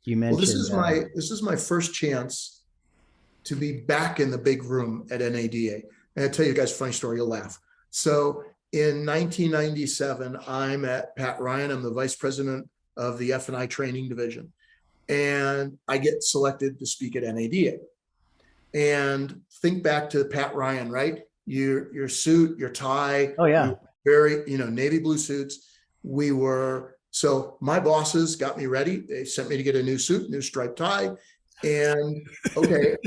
You Well, this mentioned is my first chance to be back in the big room at NADA. And I'll tell you guys a funny story, you'll laugh. So in 1997, I'm at Pat Ryan. I'm the vice president of the F&I training division. And I get selected to speak at NADA. And think back to Pat Ryan, right? Your suit, your tie. Oh, yeah. Very, navy blue suits. So my bosses got me ready. They sent me to get a new suit, new striped tie. And okay,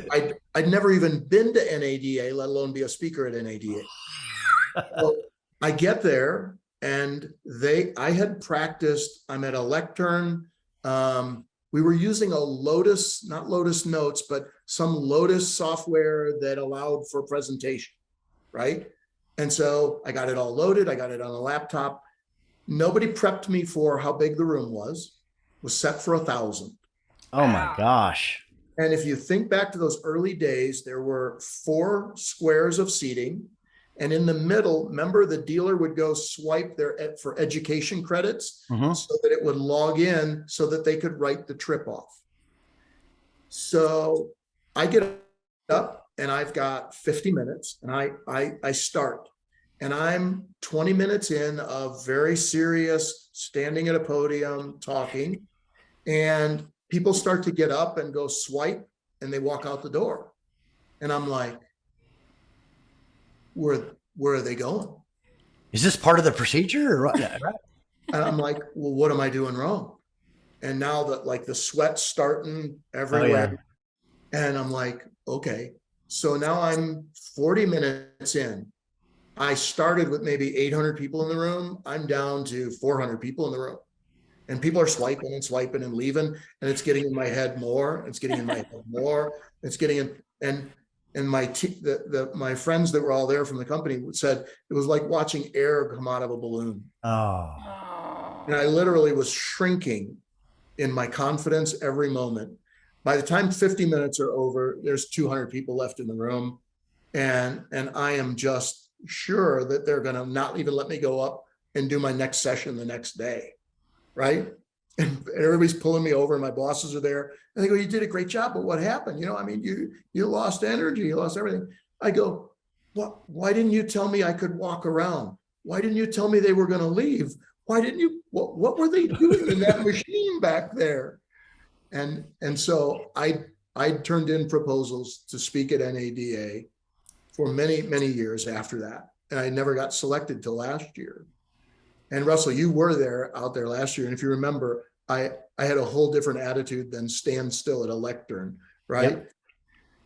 I'd never even been to NADA, let alone be a speaker at NADA. So I get there and I had practiced, I'm at a lectern. We were using a Lotus, not Lotus Notes, but some Lotus software that allowed for presentation, right? And so I got it all loaded. I got it on a laptop. Nobody prepped me for how big the room was. It was set for 1,000. Oh my gosh. And if you think back to those early days, there were 4 squares of seating. And in the middle, remember the dealer would go swipe for education credits so that it would log in so that they could write the trip off. So I get up and I've got 50 minutes and I start. And I'm 20 minutes in of very serious standing at a podium talking, and people start to get up and go swipe and they walk out the door. And I'm like, where are they going? Is this part of the procedure? Or and I'm like, well, what am I doing wrong? And now that like the sweat's starting everywhere. Oh, yeah. And I'm like, okay. So now I'm 40 minutes in. I started with maybe 800 people in the room. I'm down to 400 people in the room. And people are swiping and leaving. And it's getting in my head more. It's getting in my head more. It's getting in. And my friends that were all there from the company said it was like watching air come out of a balloon. Oh. And I literally was shrinking in my confidence every moment. By the time 50 minutes are over, there's 200 people left in the room. And I am just sure that they're going to not even let me go up and do my next session the next day. Right. And everybody's pulling me over and my bosses are there and they go, you did a great job, but what happened? You lost energy, you lost everything. I go, well, why didn't you tell me I could walk around? Why didn't you tell me they were going to leave? Why didn't you, what were they doing in that machine back there? And so I turned in proposals to speak at NADA for many, many years after that. And I never got selected till last year. And Russell, you were out there last year. And if you remember, I had a whole different attitude than stand still at a lectern, right? Yep.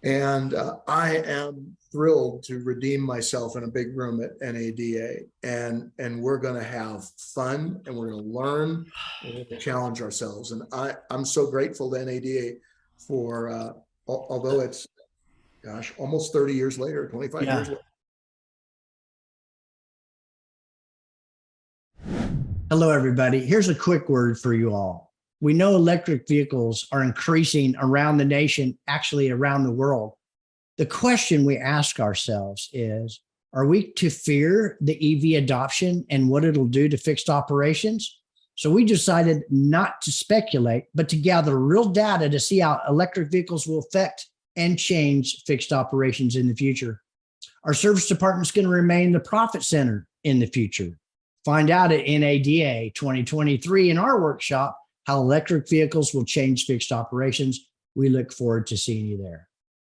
And I am thrilled to redeem myself in a big room at NADA. And we're going to have fun and we're going to learn and we're going to challenge ourselves. And I'm so grateful to NADA for, although it's, gosh, almost 30 years later, 25 years later. Hello, everybody. Here's a quick word for you all. We know electric vehicles are increasing around the nation, actually around the world. The question we ask ourselves is, are we to fear the EV adoption and what it'll do to fixed operations? So we decided not to speculate, but to gather real data to see how electric vehicles will affect and change fixed operations in the future. Our service department is going to remain the profit center in the future. Find out at NADA 2023 in our workshop how electric vehicles will change fixed operations. We look forward to seeing you there.